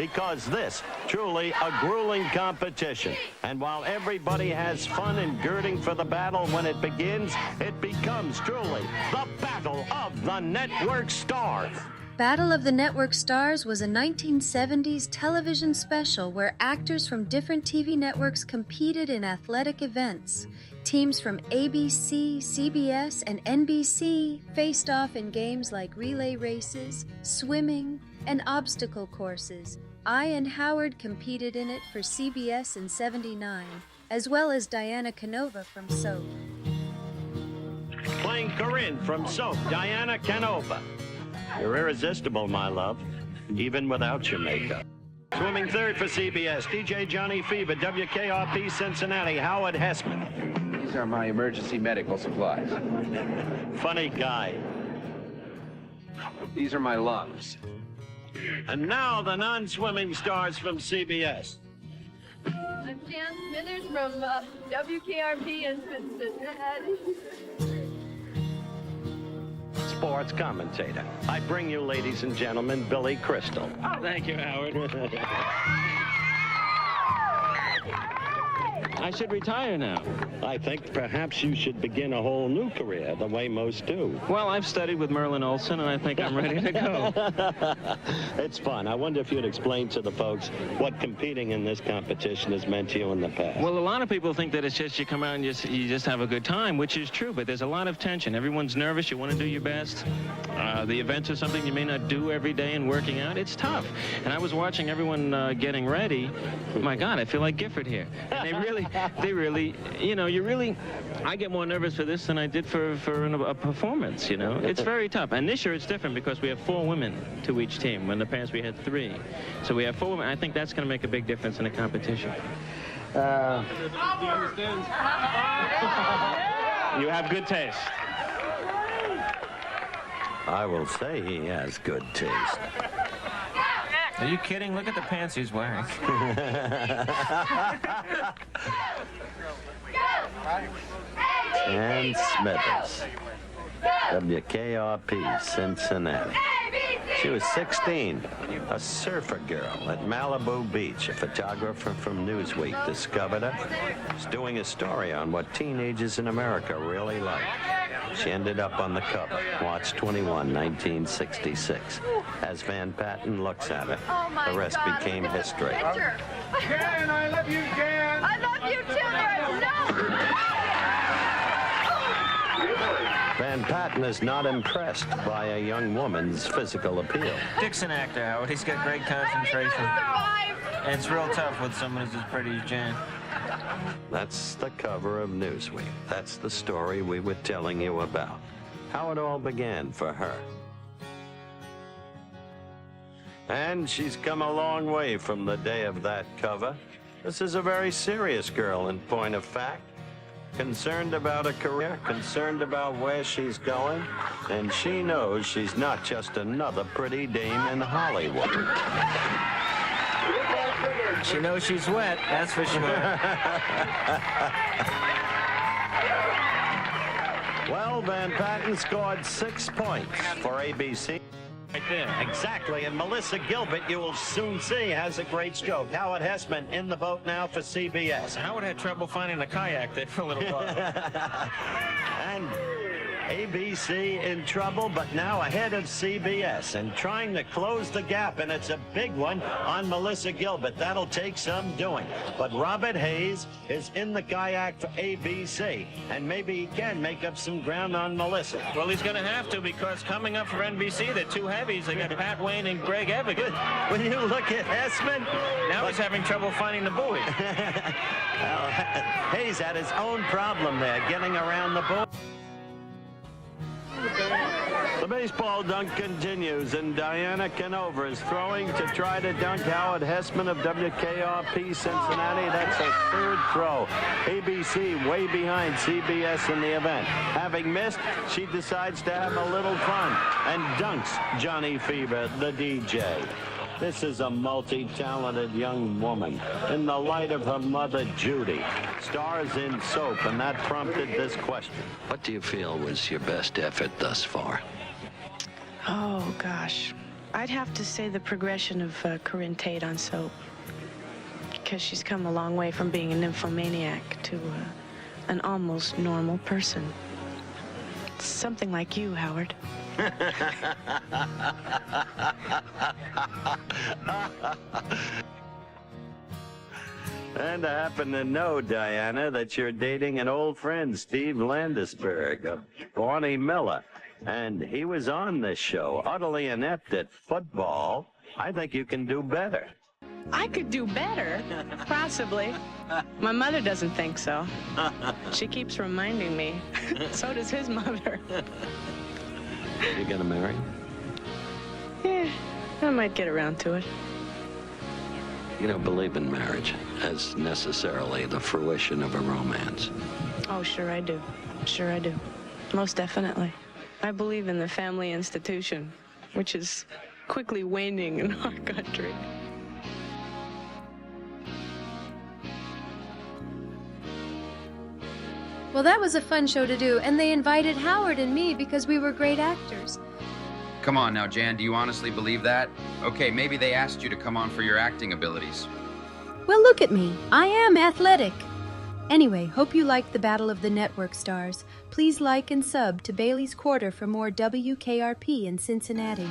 because this truly a grueling competition. And while everybody has fun and girding for the battle when it begins, it becomes truly the Battle of the Network Stars. Battle of the Network Stars was a 1970s television special where actors from different TV networks competed in athletic events. Teams from ABC, CBS, and NBC faced off in games like relay races, swimming, and obstacle courses. I and Howard competed in it for CBS in '79, as well as Diana Canova from Soap. Playing Corinne from Soap, Diana Canova. You're irresistible, my love, even without your makeup. Swimming third for CBS, DJ Johnny Fever, WKRP Cincinnati, Howard Hesseman. These are my emergency medical supplies. Funny guy. These are my lungs. And now the non-swimming stars from CBS. I'm Jan Smithers from WKRP in Cincinnati. Sports commentator. I bring you, ladies and gentlemen, Billy Crystal. Oh, thank you, Howard. I should retire now. I think perhaps you should begin a whole new career, the way most do. Well, I've studied with Merlin Olsen, and I think I'm ready to go. It's fun. I wonder if you'd explain to the folks what competing in this competition has meant to you in the past. Well, a lot of people think that it's just you come out and you just have a good time, which is true, but there's a lot of tension. Everyone's nervous. You want to do your best. The events are something you may not do every day, and working out, it's tough. And I was watching everyone getting ready. My God, I feel like Gifford here. And they really, you know, I get more nervous for this than I did for a performance, you know. It's very tough. And this year it's different because we have 4 women to each team. When in the past we had 3. So we have 4 women. I think that's going to make a big difference in the competition. You have good taste. I will say he has good taste. Are you kidding? Look at the pants he's wearing. And Smithers, WKRP, Cincinnati. She was 16, a surfer girl at Malibu Beach. A photographer from Newsweek discovered her. She's doing a story on what teenagers in America really like. She ended up on the cover, Watch 21, 1966. As Van Patten looks at her, the rest became history. Jan, I love you, Jan. I love you too. There's no. Van Patten is not impressed by a young woman's physical appeal. Dick's an actor, Howard. He's got great concentration. And it's real tough with someone who's as pretty as Jan. That's the cover of Newsweek. That's the story we were telling you about. How it all began for her. And she's come a long way from the day of that cover. This is a very serious girl, in point of fact. Concerned about a career, concerned about where she's going, and she knows she's not just another pretty dame in Hollywood. She knows she's wet, that's for sure. Well, Van Patten scored 6 points for ABC. Right there. Exactly, and Melissa Gilbert, you will soon see, has a great stroke. Howard Hesseman in the boat now for CBS. Howard had trouble finding a kayak there for a little while. And ABC in trouble, but now ahead of CBS and trying to close the gap, and it's a big one on Melissa Gilbert. That'll take some doing. But Robert Hayes is in the kayak for ABC, and maybe he can make up some ground on Melissa. Well, he's going to have to, because coming up for NBC, they're 2 heavies. They got Pat Wayne and Greg Evigan. When you look at Hesseman, now he's having trouble finding the buoy. well, Hayes had his own problem there, getting around the buoy. The baseball dunk continues, and Diana Canova is throwing to try to dunk Howard Hesseman of WKRP Cincinnati. That's her 3rd throw. ABC way behind CBS in the event. Having missed, she decides to have a little fun and dunks Johnny Fever, the DJ. This is a multi-talented young woman in the light of her mother, Judy. Stars in Soap, and that prompted this question. What do you feel was your best effort thus far? Oh, gosh. I'd have to say the progression of Corinne Tate on soap. Because she's come a long way from being a nymphomaniac to an almost normal person. Something like you, Howard. And I happen to know, Diana, that you're dating an old friend, Steve Landesberg of Barney Miller. And he was on this show, utterly inept at football. I think you can do better. I could do better, possibly. My mother doesn't think so. She keeps reminding me. So does his mother. You gonna marry? Yeah, I might get around to it. You don't believe in marriage as necessarily the fruition of a romance. Oh, sure I do. Sure I do. Most definitely. I believe in the family institution, which is quickly waning in our country. Well, that was a fun show to do, and they invited Howard and me because we were great actors. Come on now, Jan, do you honestly believe that? Okay, maybe they asked you to come on for your acting abilities. Well, look at me. I am athletic. Anyway, hope you liked the Battle of the Network Stars. Please like and sub to Bailey's Quarter for more WKRP in Cincinnati.